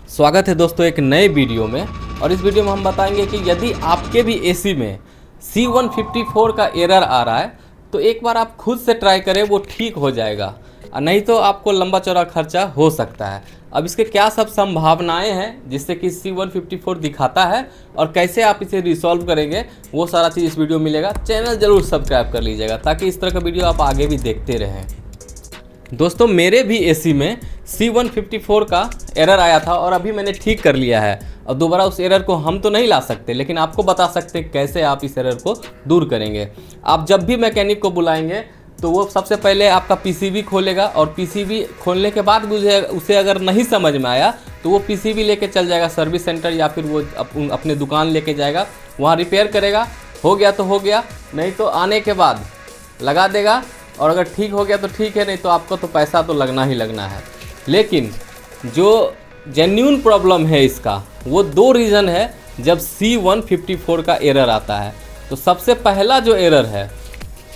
स्वागत है दोस्तों एक नए वीडियो में। और इस वीडियो में हम बताएंगे कि यदि आपके भी एसी में C154 का एरर आ रहा है तो एक बार आप खुद से ट्राई करें, वो ठीक हो जाएगा, और नहीं तो आपको लंबा चौड़ा खर्चा हो सकता है। अब इसके क्या सब संभावनाएं हैं जिससे कि C154 दिखाता है और कैसे आप इसे रिसॉल्व करेंगे, वो सारा चीज़ इस वीडियो में मिलेगा। चैनल ज़रूर सब्सक्राइब कर लीजिएगा ताकि इस तरह का वीडियो आप आगे भी देखते रहें। दोस्तों मेरे भी एसी में C154 का एरर आया था और अभी मैंने ठीक कर लिया है। अब दोबारा उस एरर को हम तो नहीं ला सकते, लेकिन आपको बता सकते हैं कैसे आप इस एरर को दूर करेंगे। आप जब भी मैकेनिक को बुलाएंगे तो वो सबसे पहले आपका पीसीबी खोलेगा और पीसीबी खोलने के बाद उसे अगर नहीं समझ में आया तो वो पीसीबी लेके चल जाएगा सर्विस सेंटर, या फिर वो अपने दुकान लेके जाएगा, वहाँ रिपेयर करेगा। हो गया तो हो गया, नहीं तो आने के बाद लगा देगा, और अगर ठीक हो गया तो ठीक है, नहीं तो आपको तो पैसा तो लगना ही लगना है। लेकिन जो जेन्युइन प्रॉब्लम है इसका, वो दो रीज़न है जब C154 का एरर आता है। तो सबसे पहला जो एरर है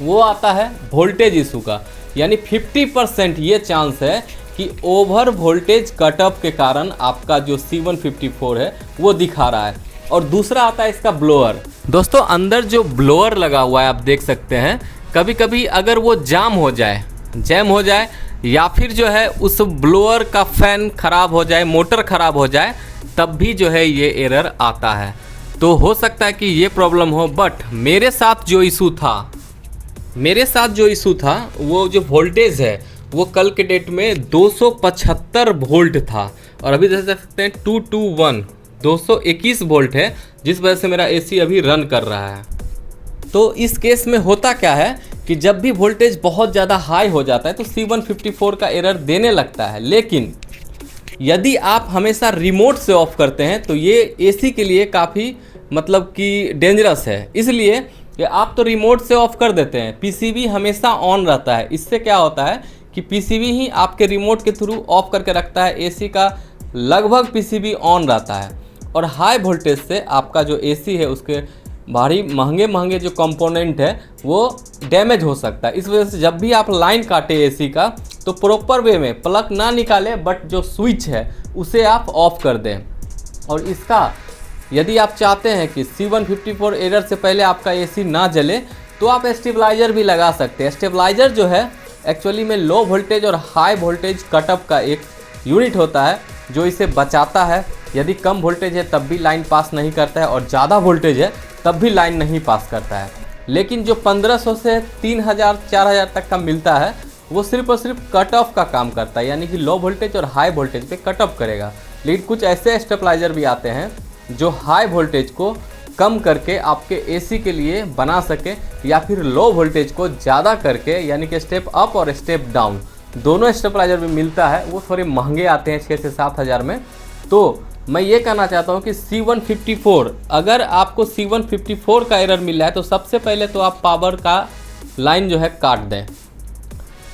वो आता है वोल्टेज इशू का, यानी 50% ये चांस है कि ओवर वोल्टेज कटअप के कारण आपका जो C154 है वो दिखा रहा है। और दूसरा आता है इसका ब्लोअर। दोस्तों अंदर जो ब्लोअर लगा हुआ है आप देख सकते हैं, कभी कभी अगर वो जैम हो जाए या फिर जो है उस ब्लोअर का फैन ख़राब हो जाए, मोटर ख़राब हो जाए, तब भी जो है ये एरर आता है। तो हो सकता है कि ये प्रॉब्लम हो। बट मेरे साथ जो इशू था वो जो वोल्टेज है वो कल के डेट में 275 वोल्ट था, और अभी देख सकते हैं 221 वोल्ट है, जिस वजह से मेरा एसी अभी रन कर रहा है। तो इस केस में होता क्या है कि जब भी वोल्टेज बहुत ज़्यादा हाई हो जाता है तो C154 का एरर देने लगता है। लेकिन यदि आप हमेशा रिमोट से ऑफ करते हैं तो ये एसी के लिए काफ़ी मतलब कि डेंजरस है। इसलिए कि आप तो रिमोट से ऑफ कर देते हैं, पीसीबी हमेशा ऑन रहता है। इससे क्या होता है कि पीसीबी ही आपके रिमोट के थ्रू ऑफ करके रखता है, एसी का लगभग पीसीबी ऑन रहता है। और हाई वोल्टेज से आपका जो एसी है उसके भारी महंगे जो कंपोनेंट है वो डैमेज हो सकता है। इस वजह से जब भी आप लाइन काटे एसी का तो प्रॉपर वे में प्लग ना निकालें, बट जो स्विच है उसे आप ऑफ कर दें। और इसका यदि आप चाहते हैं कि C154 एरर से पहले आपका एसी ना जले तो आप स्टेबलाइजर भी लगा सकते हैं। स्टेबलाइजर जो है एक्चुअली में लो वोल्टेज और हाई वोल्टेज कटअप का एक यूनिट होता है जो इसे बचाता है। यदि कम वोल्टेज है तब भी लाइन पास नहीं करता है, और ज़्यादा वोल्टेज है तब भी लाइन नहीं पास करता है। लेकिन जो 1500 से 3000 4000 तक का मिलता है वो सिर्फ और सिर्फ कट ऑफ का काम करता है, यानी कि लो वोल्टेज और हाई वोल्टेज पे कट ऑफ करेगा। लेकिन कुछ ऐसे स्टेबलाइजर भी आते हैं जो हाई वोल्टेज को कम करके आपके एसी के लिए बना सके, या फिर लो वोल्टेज को ज़्यादा करके, यानी कि स्टेप अप और स्टेप डाउन दोनों स्टेबलाइजर भी मिलता है। वो थोड़े महंगे आते हैं 6 से 7 हज़ार में। तो मैं ये कहना चाहता हूँ कि C154, अगर आपको C154 का एरर मिल रहा है तो सबसे पहले तो आप पावर का लाइन जो है काट दें,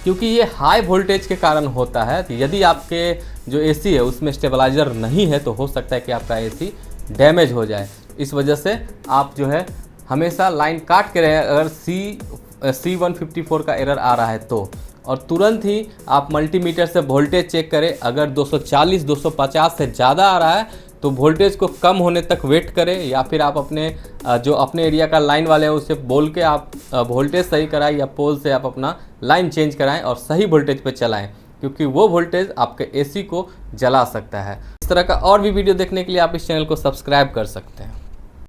क्योंकि ये हाई वोल्टेज के कारण होता है। तो यदि आपके जो एसी है उसमें स्टेबलाइजर नहीं है तो हो सकता है कि आपका एसी डैमेज हो जाए। इस वजह से आप जो है हमेशा लाइन काट के रहें अगर C154 का एरर आ रहा है तो। और तुरंत ही आप मल्टीमीटर से वोल्टेज चेक करें। अगर 240 250 से ज़्यादा आ रहा है तो वोल्टेज को कम होने तक वेट करें, या फिर आप अपने एरिया का लाइन वाले हैं उससे बोल के आप वोल्टेज सही कराएं, या पोल से आप अपना लाइन चेंज कराएं और सही वोल्टेज पे चलाएं, क्योंकि वो वोल्टेज आपके एसी को जला सकता है। इस तरह का और भी वीडियो देखने के लिए आप इस चैनल को सब्सक्राइब कर सकते हैं।